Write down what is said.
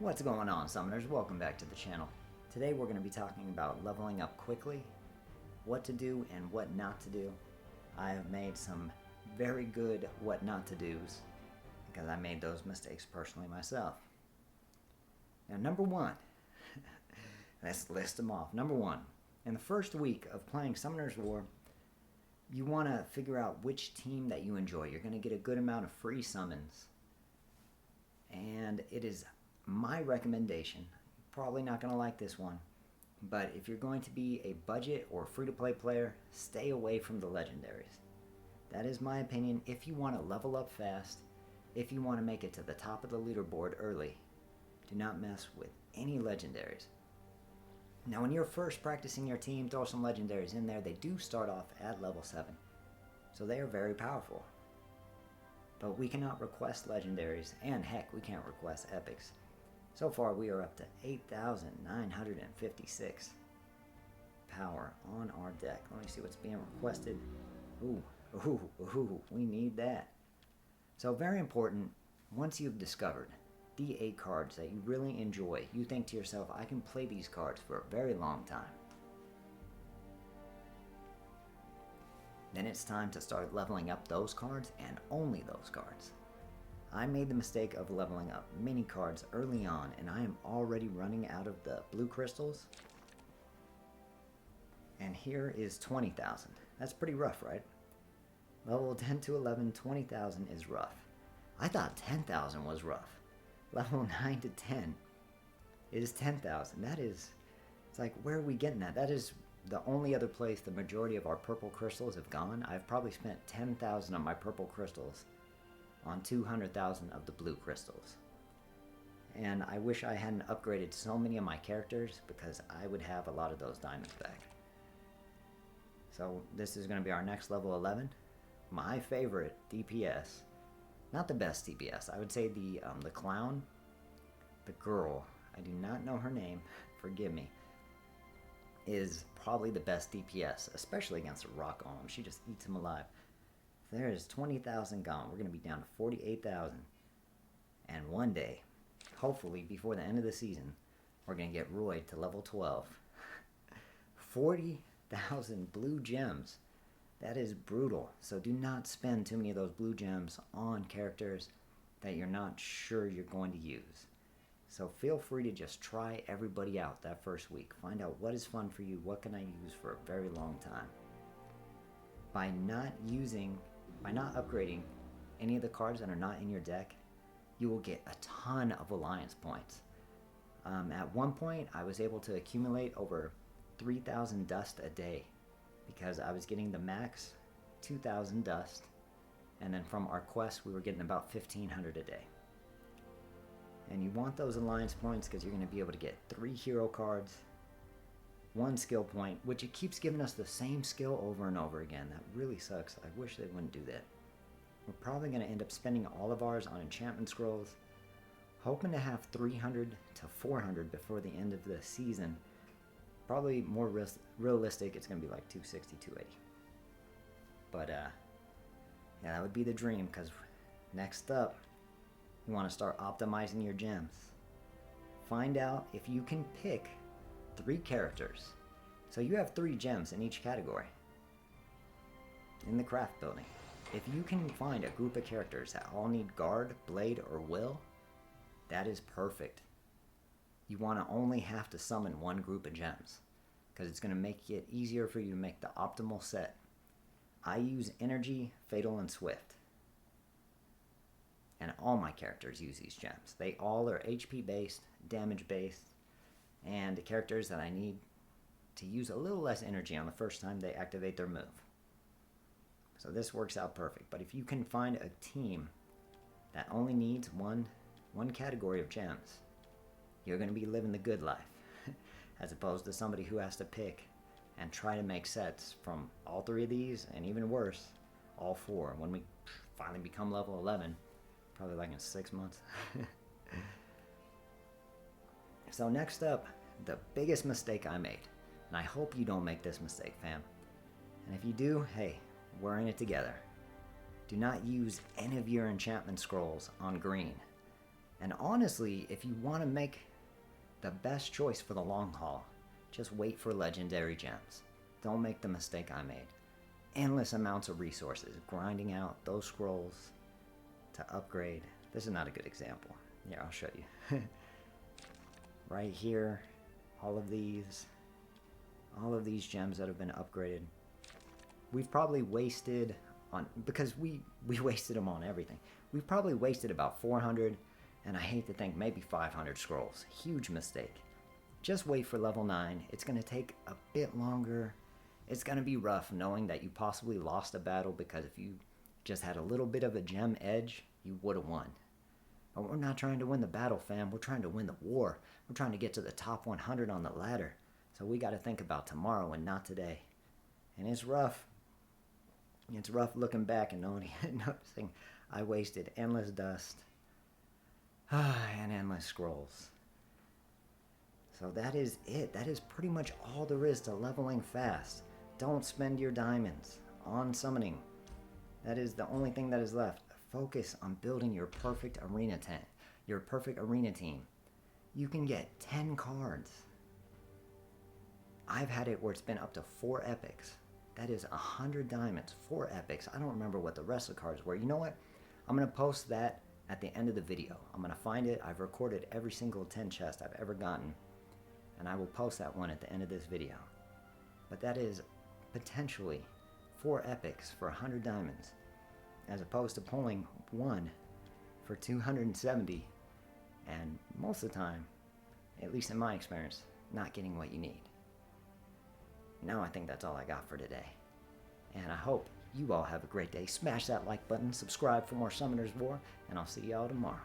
What's going on, summoners? Welcome back to the channel. Today we're going to be talking about leveling up quickly, what to do and what not to do. I have made some very good what not to do's because I made those mistakes personally myself. Now, number one, let's list them off. Number one, in the first week of playing Summoner's War, you want to figure out which team that you enjoy. You're going to get a good amount of free summons, and it is my recommendation, probably not going to like this one, but if you're going to be a budget or free-to-play player, stay away from the legendaries. That is my opinion. If you want to level up fast, if you want to make it to the top of the leaderboard early, do not mess with any legendaries. Now, when you're first practicing your team, throw some legendaries in there. They do start off at level 7, so they are very powerful. But we cannot request legendaries, and heck, we can't request epics. So far, we are up to 8,956 power on our deck. Let me see what's being requested. Ooh, we need that. So very important, once you've discovered the 8 cards that you really enjoy, you think to yourself, I can play these cards for a very long time. Then it's time to start leveling up those cards, and only those cards. I made the mistake of leveling up mini cards early on, and I am already running out of the blue crystals. And here is 20,000. That's pretty rough, right? Level 10 to 11, 20,000 is rough. I thought 10,000 was rough. Level 9 to 10 is 10,000. That is, it's like, where are we getting that? That is the only other place the majority of our purple crystals have gone. I've probably spent 10,000 of my purple crystals on 200,000 of the blue crystals. And I wish I hadn't upgraded so many of my characters, because I would have a lot of those diamonds back. So this is going to be our next level 11. My favorite DPS, not the best DPS, I would say the clown, the girl, I do not know her name, forgive me, is probably the best DPS, especially against a rock golem. She just eats him alive. There is 20,000 gone. We're going to be down to 48,000. And one day, hopefully before the end of the season, we're going to get Roy to level 12. 40,000 blue gems. That is brutal. So do not spend too many of those blue gems on characters that you're not sure you're going to use. So feel free to just try everybody out that first week. Find out what is fun for you, what can I use for a very long time. By not upgrading any of the cards that are not in your deck, you will get a ton of alliance points. At one point, I was able to accumulate over 3,000 dust a day, because I was getting the max 2,000 dust, and then from our quest we were getting about 1,500 a day. And you want those alliance points because you're going to be able to get 3 hero cards, 1 skill point, which it keeps giving us the same skill over and over again. That really sucks. I wish they wouldn't do that. We're probably going to end up spending all of ours on enchantment scrolls, hoping to have 300 to 400 before the end of the season. Probably more realistic, it's going to be like 260, 280. But yeah, that would be the dream, because next up, you want to start optimizing your gems. Find out if you can pick 3 characters. So you have 3 gems in each category in the craft building. If you can find a group of characters that all need guard, blade, or will, that is perfect. You want to only have to summon 1 group of gems, because it's going to make it easier for you to make the optimal set. I use energy, fatal, and swift. And all my characters use these gems. They all are HP based, damage based, and characters that I need to use a little less energy on the first time they activate their move. So this works out perfect. But if you can find a team that only needs one category of gems, you're going to be living the good life, as opposed to somebody who has to pick and try to make sets from all 3 of these, and even worse, all 4. When we finally become level 11, probably like in 6 months. So next up, the biggest mistake I made, and I hope you don't make this mistake, fam. And if you do, hey, we're in it together. Do not use any of your enchantment scrolls on green. And honestly, if you want to make the best choice for the long haul, just wait for legendary gems. Don't make the mistake I made. Endless amounts of resources, grinding out those scrolls to upgrade. This is not a good example. Yeah, I'll show you. Right here, all of these gems that have been upgraded. We've probably wasted on, because we wasted them on everything. We've probably wasted about 400, and I hate to think maybe 500 scrolls. Huge mistake. Just wait for level 9. It's going to take a bit longer. It's going to be rough knowing that you possibly lost a battle, because if you just had a little bit of a gem edge, you would have won. But we're not trying to win the battle, fam. We're trying to win the war. We're trying to get to the top 100 on the ladder. So we got to think about tomorrow and not today. And it's rough. It's rough looking back and noticing I wasted endless dust and endless scrolls. So that is it. That is pretty much all there is to leveling fast. Don't spend your diamonds on summoning. That is the only thing that is left. Focus on building your perfect arena tent, your perfect arena team. You can get 10 cards. I've had it where it's been up to 4 epics. That is 100 diamonds, 4 epics. I don't remember what the rest of the cards were. You know what? I'm going to post that at the end of the video. I'm going to find it. I've recorded every single 10 chest I've ever gotten, and I will post that one at the end of this video. But that is potentially 4 epics for 100 diamonds, as opposed to pulling 1 for 270, and most of the time, at least in my experience, not getting what you need. Now I think that's all I got for today. And I hope you all have a great day. Smash that like button, subscribe for more Summoner's War, and I'll see y'all tomorrow.